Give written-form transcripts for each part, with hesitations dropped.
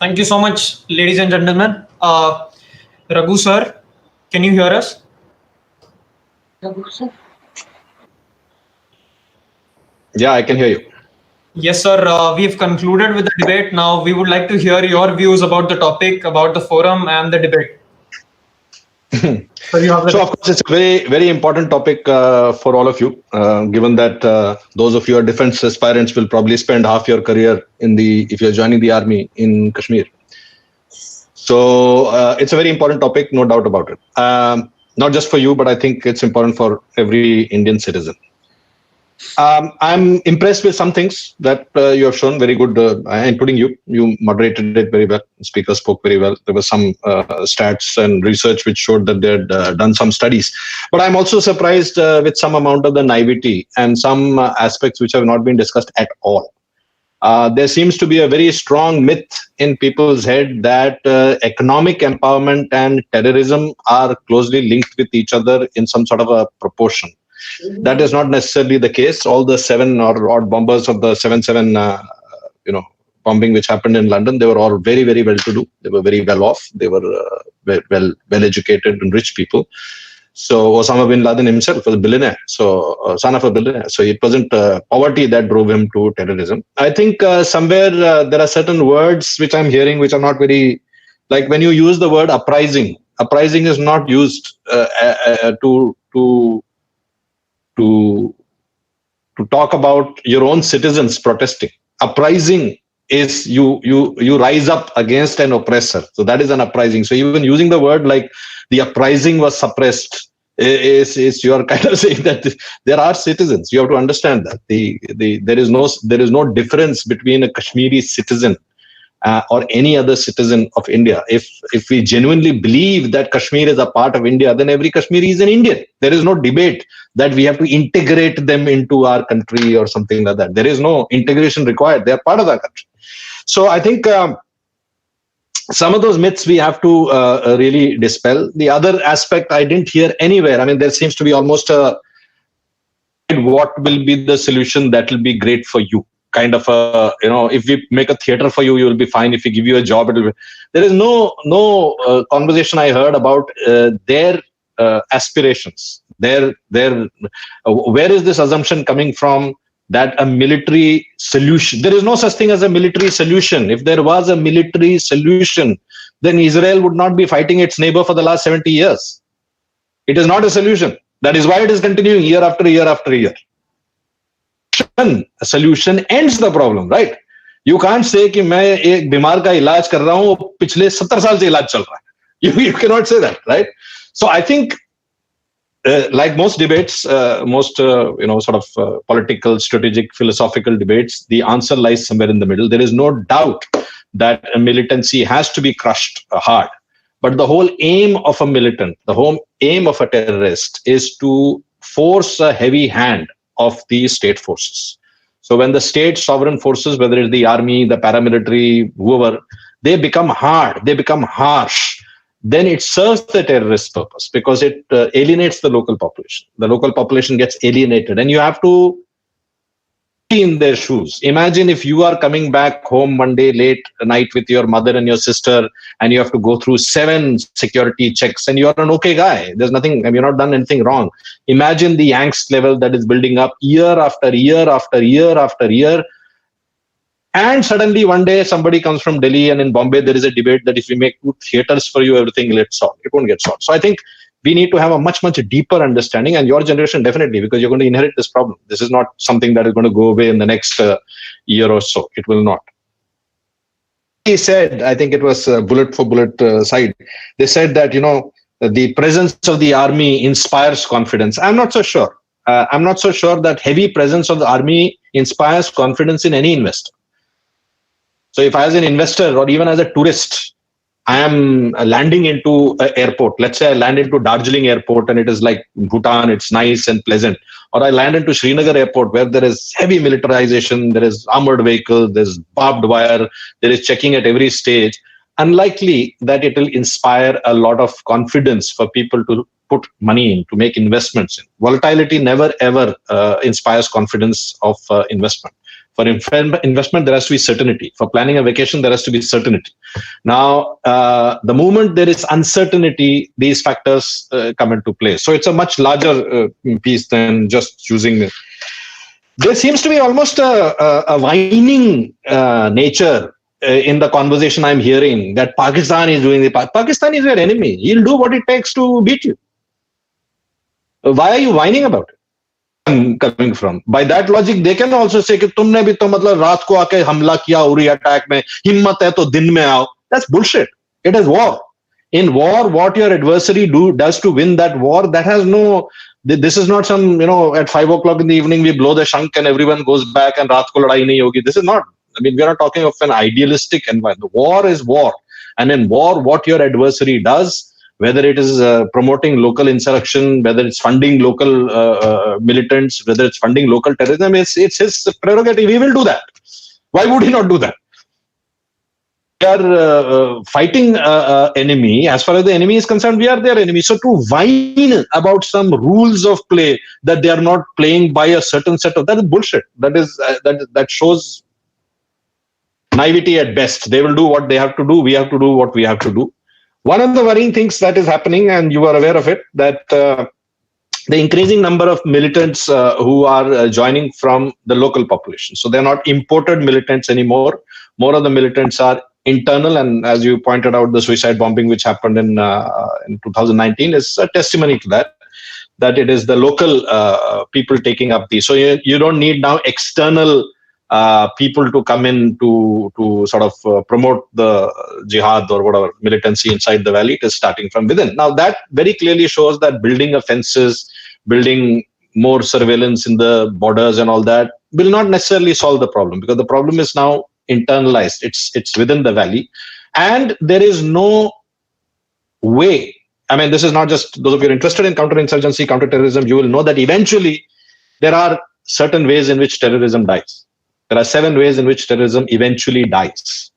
Thank you so much, ladies and gentlemen. Raghu sir, can you hear us? Yeah, I can hear you. Yes, sir. We've concluded with the debate. Now we would like to hear your views about the topic, about the forum and the debate. So, of course, it's a very, very important topic for all of you, given that those of you are defense aspirants will probably spend half your career if you're joining the army in Kashmir. So it's a very important topic, no doubt about it. Not just for you, but I think it's important for every Indian citizen. I'm impressed with some things that you have shown very good, including you. You moderated it very well. The speaker spoke very well. There were some stats and research which showed that they had done some studies. But I'm also surprised with some amount of the naivety and some aspects which have not been discussed at all. There seems to be a very strong myth in people's head that economic empowerment and terrorism are closely linked with each other in some sort of a proportion. That is not necessarily the case. All the 7 or odd bombers of the 7/7, bombing which happened in London, they were all very, very well-to-do. They were very well off. They were well-educated and rich people. So Osama bin Laden himself was a billionaire, son of a billionaire. So it wasn't poverty that drove him to terrorism. I think somewhere there are certain words which I'm hearing which are not very, like when you use the word uprising. Uprising is not used to talk about your own citizens protesting. Uprising is you rise up against an oppressor. So that is an uprising. So even using the word like the uprising was suppressed is you are kind of saying that there are citizens. You have to understand that there is no difference between a Kashmiri citizen or any other citizen of India. If we genuinely believe that Kashmir is a part of India, then every Kashmiri is an Indian. There is no debate that we have to integrate them into our country or something like that. There is no integration required. They are part of our country. So I think some of those myths we have to really dispel. The other aspect I didn't hear anywhere. I mean, there seems to be almost what will be the solution that will be great for you. Kind of if we make a theater for you, you will be fine. If we give you a job, there is no conversation I heard about their aspirations. Where is this assumption coming from that a military solution? There is no such thing as a military solution. If there was a military solution, then Israel would not be fighting its neighbor for the last 70 years. It is not a solution. That is why it is continuing year after year after year. A solution ends the problem, right? You can't say कि मैं एक बीमार का इलाज कर रहा हूँ पिछले 70 साल से इलाज चल रहा है. You cannot say that, right? So I think like most debates, sort of political, strategic, philosophical debates, the answer lies somewhere in the middle. There is no doubt that a militancy has to be crushed hard. But the whole aim of a militant, the whole aim of a terrorist is to force a heavy hand of the state forces. So when the state sovereign forces, whether it's the army, the paramilitary, whoever, they become hard, they become harsh, then it serves the terrorist purpose because it alienates the local population. The local population gets alienated and you have to be in their shoes. Imagine if you are coming back home one day late night with your mother and your sister and you have to go through 7 security checks and you're an okay guy. There's nothing, you've not done anything wrong. Imagine the angst level that is building up year after year after year after year. And suddenly one day somebody comes from Delhi and in Bombay, there is a debate that if we make 2 theaters for you, everything gets solved. It won't get solved. So I think we need to have a much, much deeper understanding, and your generation definitely, because you're going to inherit this problem. This is not something that is going to go away in the next year or so. It will not. He said, I think it was bullet for bullet side. They said that, the presence of the army inspires confidence. I'm not so sure. I'm not so sure that heavy presence of the army inspires confidence in any investor. So if I as an investor or even as a tourist, I am landing into an airport. Let's say I land into Darjeeling airport and it is like Bhutan, it's nice and pleasant. Or I land into Srinagar airport where there is heavy militarization, there is armored vehicles, there's barbed wire, there is checking at every stage. Unlikely that it will inspire a lot of confidence for people to put money in, to make investments in. Volatility never ever inspires confidence of investment. For investment, there has to be certainty. For planning a vacation, there has to be certainty. Now, the moment there is uncertainty, these factors come into play. So it's a much larger piece than just choosing. There seems to be almost a whining nature in the conversation I'm hearing that Pakistan is doing the. Pakistan is your enemy. He'll do what it takes to beat you. Why are you whining about it? Coming from, by that logic, they can also say कि तुमने भी तो मतलब रात को आके हमला किया उरी अटैक में, हिम्मत है तो दिन में आओ. That's bullshit. It is war. In war, what your adversary does to win that war, that has no. This is not some, at 5 o'clock in the evening we blow the shank and everyone goes back and raat ko ladai nahi hogi. This is not. I mean, we are not talking of an idealistic environment. War is war, and in war, what your adversary does, whether it is promoting local insurrection, whether it's funding local militants, whether it's funding local terrorism, it's his prerogative. He will do that. Why would he not do that? We are fighting enemy. As far as the enemy is concerned, we are their enemy. So to whine about some rules of play that they are not playing by a certain set of, that is bullshit. That shows naivety at best. They will do what they have to do. We have to do what we have to do. One of the worrying things that is happening, and you are aware of it, that the increasing number of militants who are joining from the local population. So they're not imported militants anymore. More of the militants are internal, and as you pointed out, the suicide bombing which happened in 2019 is a testimony to that it is the local people taking up these. So you don't need now external people to come in to sort of promote the jihad or whatever militancy inside the valley. It is starting from within. Now that very clearly shows that building offenses, building more surveillance in the borders and all that will not necessarily solve the problem, because the problem is now internalized. It's within the valley, and there is no way. I mean, this is not just those of you who are interested in counterinsurgency, counterterrorism. You will know that eventually there are certain ways in which terrorism dies. There are 7 ways in which terrorism eventually dies.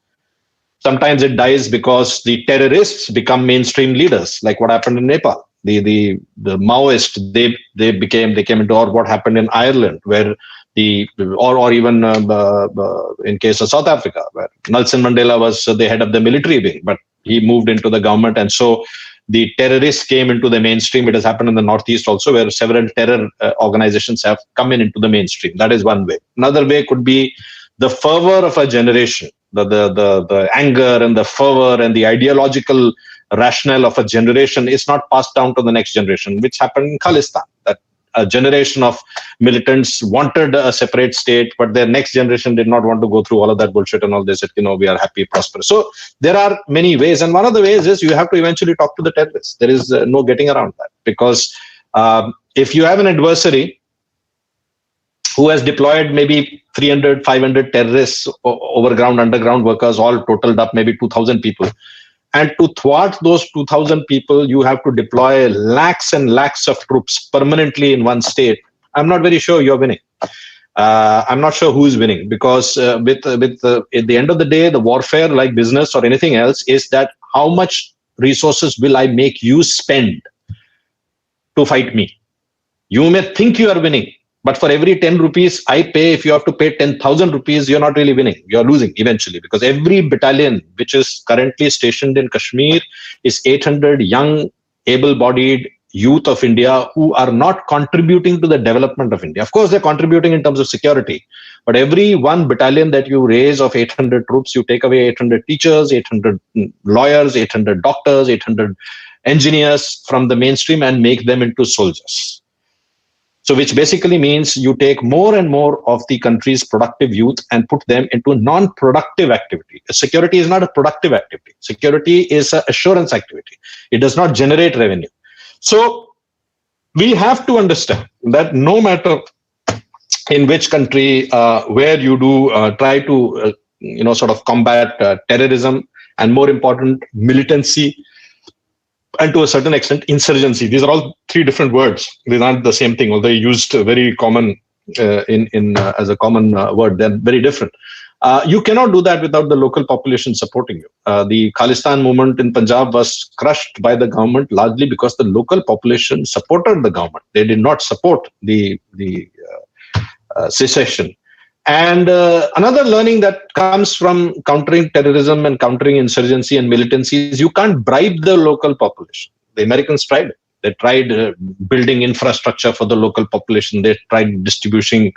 Sometimes it dies because the terrorists become mainstream leaders, like what happened in Nepal. The Maoists, they came into, or what happened in Ireland, where or even in case of South Africa, where Nelson Mandela was the head of the military wing, but he moved into the government, and so the terrorists came into the mainstream. It has happened in the Northeast also, where several terror organizations have come into the mainstream. That is one way. Another way could be the fervor of a generation, the anger and the fervor and the ideological rationale of a generation is not passed down to the next generation, which happened in Khalistan. That a generation of militants wanted a separate state, but their next generation did not want to go through all of that bullshit and all this. We are happy, prosperous. So there are many ways, and one of the ways is you have to eventually talk to the terrorists. There is no getting around that, because if you have an adversary who has deployed maybe 300, 500 terrorists, overground, underground workers, all totaled up, maybe 2,000 people. And to thwart those 2,000 people, you have to deploy lakhs and lakhs of troops permanently in one state. I'm not very sure you're winning. I'm not sure who's winning, because at the end of the day, the warfare, like business or anything else, is that how much resources will I make you spend to fight me? You may think you are winning, but for every 10 rupees I pay, if you have to pay 10,000 rupees, you're not really winning. You're losing eventually, because every battalion which is currently stationed in Kashmir is 800 young, able-bodied youth of India who are not contributing to the development of India. Of course, they're contributing in terms of security, but every one battalion that you raise of 800 troops, you take away 800 teachers, 800 lawyers, 800 doctors, 800 engineers from the mainstream and make them into soldiers. So which basically means you take more and more of the country's productive youth and put them into non-productive activity. Security is not a productive activity. Security is an assurance activity. It does not generate revenue. So we have to understand that no matter in which country, where you do try to, sort of combat terrorism, and more important, militancy, and to a certain extent, insurgency. These are all 3 different words. These aren't the same thing, although they're used very common as a common word. They're very different. You cannot do that without the local population supporting you. The Khalistan movement in Punjab was crushed by the government largely because the local population supported the government. They did not support the secession. And another learning that comes from countering terrorism and countering insurgency and militancy is you can't bribe the local population. The Americans tried it. They tried building infrastructure for the local population. They tried distributing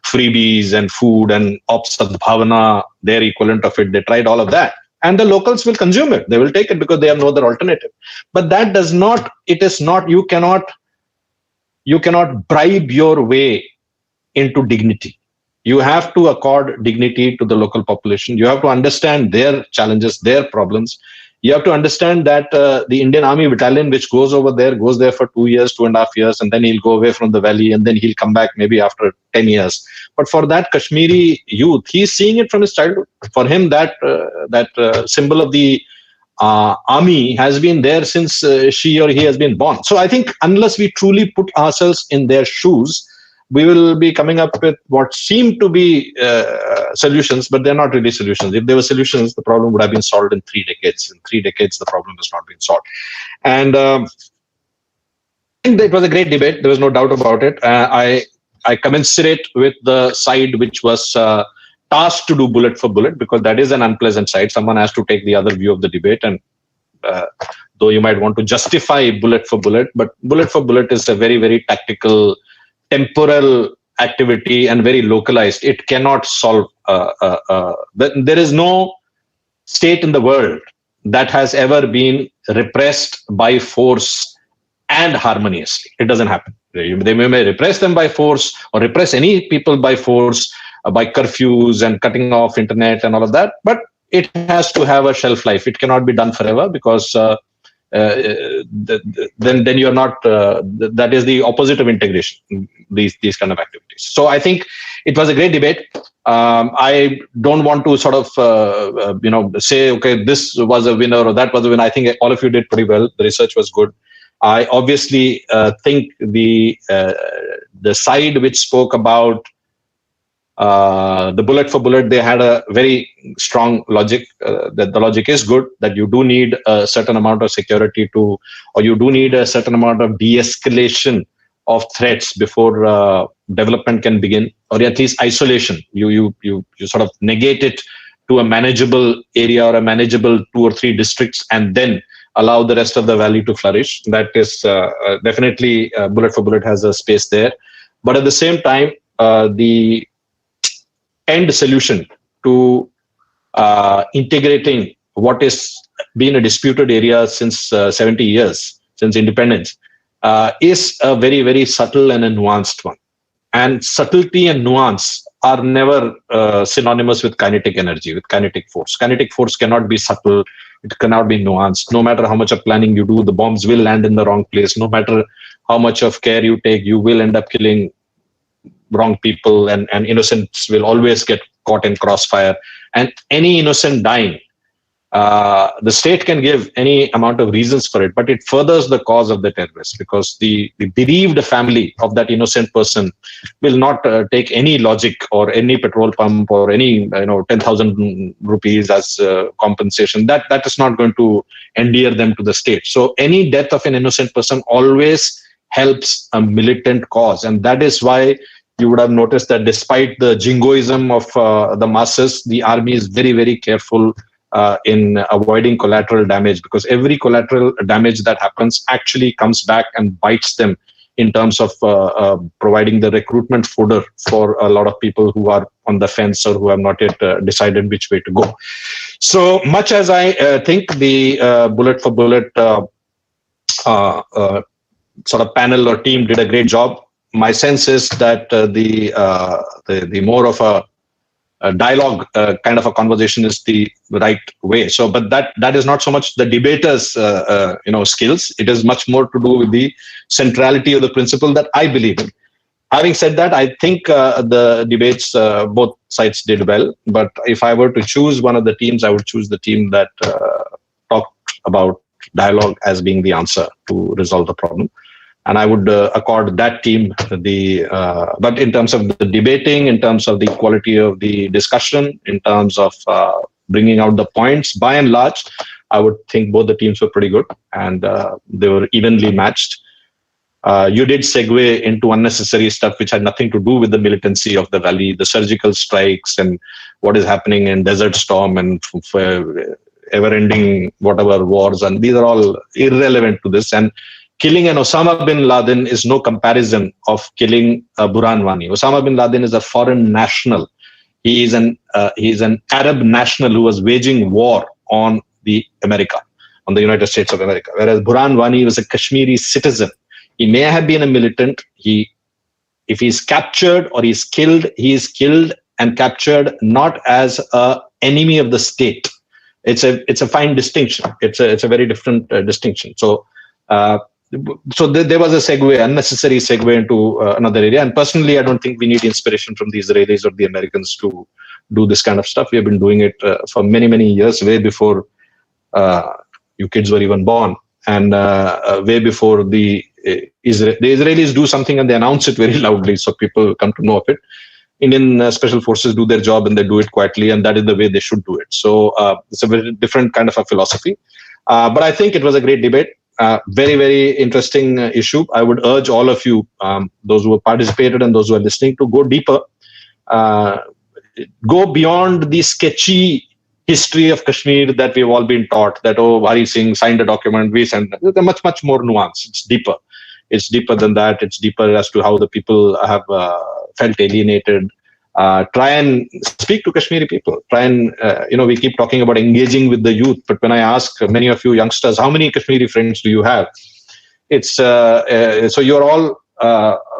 freebies and food and Ops Sadbhavana, their equivalent of it. They tried all of that. And the locals will consume it. They will take it because they have no other alternative. But that does not, it is not, you cannot bribe your way into dignity. You have to accord dignity to the local population. You have to understand their challenges, their problems. You have to understand that the Indian Army battalion, which goes there for 2 years, 2.5 years, and then he'll go away from the valley, and then he'll come back maybe after 10 years. But for that Kashmiri youth, he's seeing it from his childhood. For him, that symbol of the army has been there since she or he has been born. So I think unless we truly put ourselves in their shoes, we will be coming up with what seem to be solutions, but they're not really solutions. If there were solutions, the problem would have been solved in 3 decades. In 3 decades, the problem has not been solved. And I think it was a great debate. There was no doubt about it. I commensurate with the side which was tasked to do bullet for bullet, because that is an unpleasant side. Someone has to take the other view of the debate. And though you might want to justify bullet for bullet, but bullet for bullet is a very, very tactical, temporal activity and very localized. It cannot solve. There is no state in the world that has ever been repressed by force and harmoniously. It doesn't happen. They may repress them by force or repress any people by force, by curfews and cutting off internet and all of that. But it has to have a shelf life. It cannot be done forever, because then you're not, that is the opposite of integration, these kind of activities. So I think it was a great debate. I don't want to sort of say, okay, this was a winner or that was a winner. I think all of you did pretty well. The research was good. I obviously think the side which spoke about the bullet for bullet, they had a very strong logic. That the logic is good, that you do need a certain amount of security or you do need a certain amount of de-escalation of threats before development can begin, or at least isolation. You sort of negate it to a manageable area or a manageable 2 or 3 districts, and then allow the rest of the valley to flourish. That is definitely bullet for bullet has a space there. But at the same time, the end solution to integrating what is been a disputed area since 70 years, since independence, is a very, very subtle and a nuanced one. And subtlety and nuance are never synonymous with kinetic energy, with kinetic force. Kinetic force cannot be subtle. It cannot be nuanced. No matter how much of planning you do, the bombs will land in the wrong place. No matter how much of care you take, you will end up killing wrong people, and innocents will always get caught in crossfire. And any innocent dying, the state can give any amount of reasons for it, but it furthers the cause of the terrorist, because the bereaved family of that innocent person will not take any logic or any petrol pump or any 10,000 rupees as compensation. That is not going to endear them to the state. So any death of an innocent person always helps a militant cause, and that is why you would have noticed that despite the jingoism of the masses, the army is very, very careful in avoiding collateral damage, because every collateral damage that happens actually comes back and bites them in terms of providing the recruitment fodder for a lot of people who are on the fence or who have not yet decided which way to go. So much as I think the bullet for bullet sort of panel or team did a great job, my sense is that the more of a dialogue kind of a conversation is the right way. So, but that is not so much the debaters' skills. It is much more to do with the centrality of the principle that I believe in. Having said that, I think the debates, both sides did well. But if I were to choose one of the teams, I would choose the team that talked about dialogue as being the answer to resolve the problem. And I would accord that team but in terms of the debating, in terms of the quality of the discussion, in terms of bringing out the points, by and large, I would think both the teams were pretty good, and they were evenly matched. You did segue into unnecessary stuff which had nothing to do with the militancy of the valley, the surgical strikes and what is happening in Desert Storm and ever-ending whatever wars, and these are all irrelevant to this. And killing an Osama bin Laden is no comparison of killing Burhan Wani. Osama bin Laden is a foreign national. He is an Arab national who was waging war on the United States of America, whereas Burhan Wani was a Kashmiri citizen. He may have been a militant. If he's captured or he's killed, he is killed and captured not as an enemy of the state. It's a fine distinction. It's a very different distinction. So there was a unnecessary segue into another area. And personally, I don't think we need inspiration from the Israelis or the Americans to do this kind of stuff. We have been doing it for many, many years, way before you kids were even born, and way before the Israelis do something and they announce it very loudly, so people come to know of it. Indian special forces do their job and they do it quietly, and that is the way they should do it. So it's a very different kind of a philosophy. But I think it was a great debate. Very, very interesting issue. I would urge all of you, those who have participated and those who are listening, to go deeper, go beyond the sketchy history of Kashmir that we've all been taught, that, oh, Hari Singh signed a document, we signed. They're much, much more nuanced. It's deeper. It's deeper than that. It's deeper as to how the people have felt alienated. Try and speak to Kashmiri people. Try and, we keep talking about engaging with the youth, but when I ask many of you youngsters, how many Kashmiri friends do you have? It's so you're all,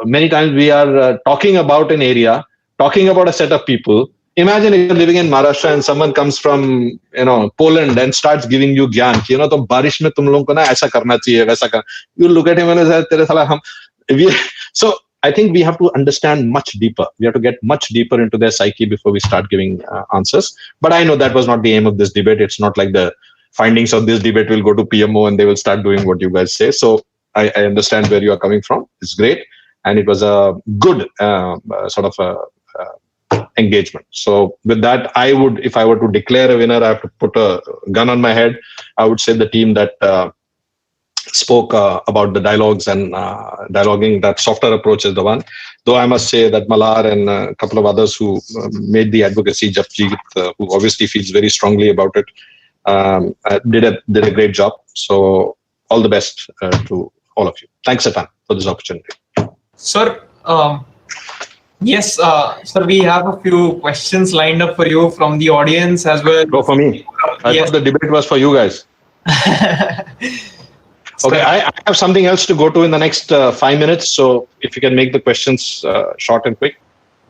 many times we are talking about an area, talking about a set of people. Imagine if you're living in Maharashtra and someone comes from, Poland and starts giving you gyan. तो बारिश में तुम लोगों को ना ऐसा करना चाहिए, वैसा करना. You look at him and say, तेरे साला हम. So I think we have to understand much deeper. We have to get much deeper into their psyche before we start giving answers. But I know that was not the aim of this debate. It's not like the findings of this debate will go to PMO and they will start doing what you guys say. So I understand where you are coming from. It's great. And it was a good sort of engagement. So with that, if I were to declare a winner, I have to put a gun on my head. I would say the team that spoke about the dialogues and dialoguing, that softer approach is the one. Though I must say that Malar and a couple of others who made the advocacy, Japjeet, who obviously feels very strongly about it, did a great job. So all the best to all of you. Thanks, Siachen, for this opportunity. Sir, yes, sir, we have a few questions lined up for you from the audience as well. Go for me. I thought the debate was for you guys. Okay, I have something else to go to in the next 5 minutes. So if you can make the questions short and quick.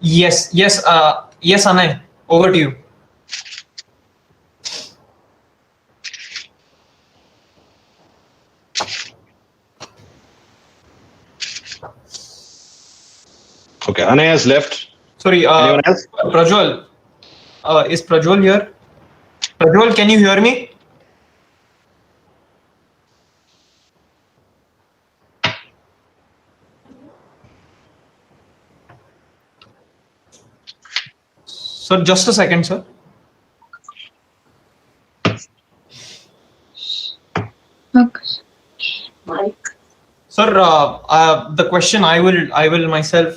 Yes, Anay, over to you. Okay, Anay has left. Sorry, anyone else? Prajwal. Is Prajwal here? Prajwal, can you hear me? Sir, just a second, sir. Mike. Sir, the question, I will myself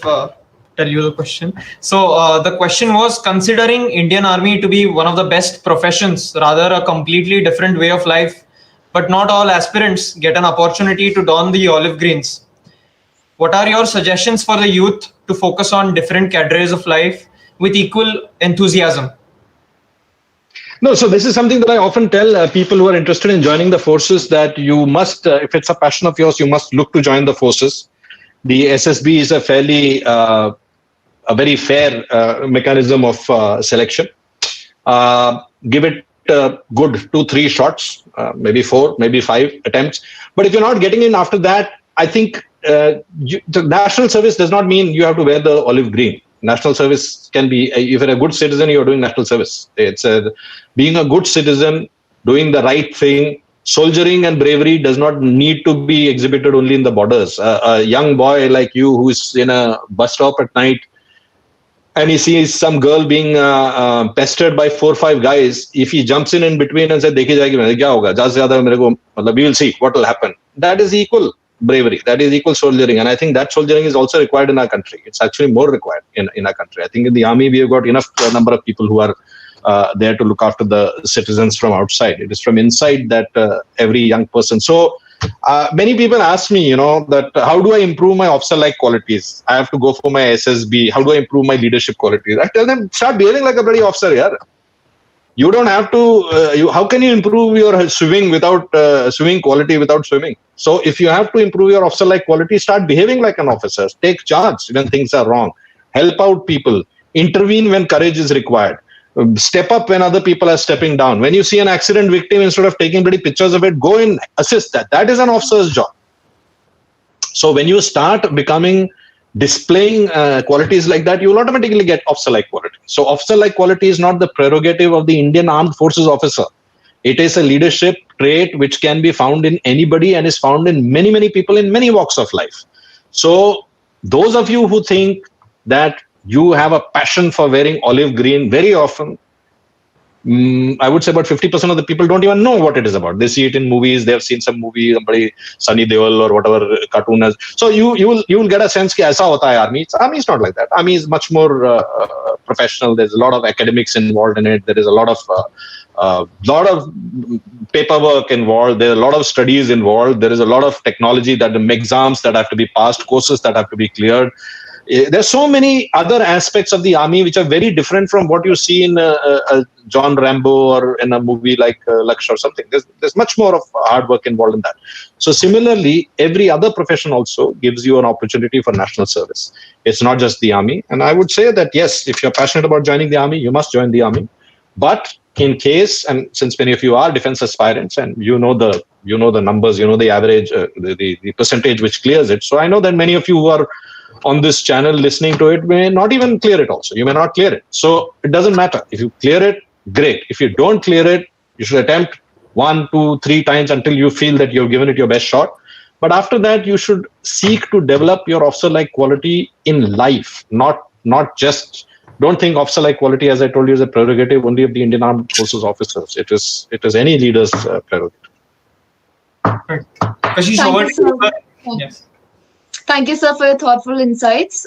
tell you the question. So the question was, considering Indian Army to be one of the best professions, rather a completely different way of life, but not all aspirants get an opportunity to don the olive greens. What are your suggestions for the youth to focus on different cadres of life with equal enthusiasm? No, so this is something that I often tell people who are interested in joining the forces, that you must, if it's a passion of yours, you must look to join the forces. The SSB is a very fair mechanism of selection. Give it good 2-3 shots, maybe 4, maybe 5 attempts. But if you're not getting in after that, I think the national service does not mean you have to wear the olive green. National service can be, if you're a good citizen, you're doing national service. It's being a good citizen, doing the right thing. Soldiering and bravery does not need to be exhibited only in the borders. A young boy like you who's in a bus stop at night and he sees some girl being pestered by 4 or 5 guys, if he jumps in between and says, "Dekhi jayegi, kya hoga? Zyada se zyada mere ko, we will see what will happen." That is equal. bravery. That is equal soldiering. And I think that soldiering is also required in our country. It's actually more required in our country. I think in the army, we have got enough number of people who are there to look after the citizens from outside. It is from inside that every young person. So many people ask me, that how do I improve my officer-like qualities? I have to go for my SSB. How do I improve my leadership qualities? I tell them, start behaving like a bloody officer, yeah. You don't have to. How can you improve your swimming without swimming quality without swimming? So if you have to improve your officer-like quality, start behaving like an officer. Take charge when things are wrong. Help out people. Intervene when courage is required. Step up when other people are stepping down. When you see an accident victim, instead of taking bloody pictures of it, go and assist that. That is an officer's job. So when you start displaying qualities like that, you will automatically get officer-like quality. So officer-like quality is not the prerogative of the Indian Armed Forces officer. It is a leadership trait which can be found in anybody and is found in many, many people in many walks of life. So those of you who think that you have a passion for wearing olive green, very often, I would say about 50% of the people don't even know what it is about. They see it in movies. They have seen some movie, somebody Sunny Deol or whatever cartoon has. So you will get a sense that aisa hota hai army. Army is not like that. Army is much more professional. There's a lot of academics involved in it. There is a lot of paperwork involved. There are a lot of studies involved. There is a lot of technology, that the exams that have to be passed, courses that have to be cleared. There's so many other aspects of the army which are very different from what you see in a John Rambo or in a movie like Lakshya or something. There's much more of hard work involved in that. So similarly, every other profession also gives you an opportunity for national service. It's not just the army. And I would say that, yes, if you're passionate about joining the army, you must join the army. But in case, and since many of you are defense aspirants and you know the numbers, the average, the percentage which clears it. So I know that many of you who are on this channel listening to it may not even clear it also. You may not clear it. So it doesn't matter. If you clear it, great. If you don't clear it, you should attempt 1, 2, 3 times until you feel that you've given it your best shot. But after that, you should seek to develop your officer-like quality in life, not just. Don't think officer-like quality, as I told you, is a prerogative only of the Indian Armed Forces officers. It is any leader's prerogative. Right. Kashish, over to you. Yes. Thank you, sir, for your thoughtful insights.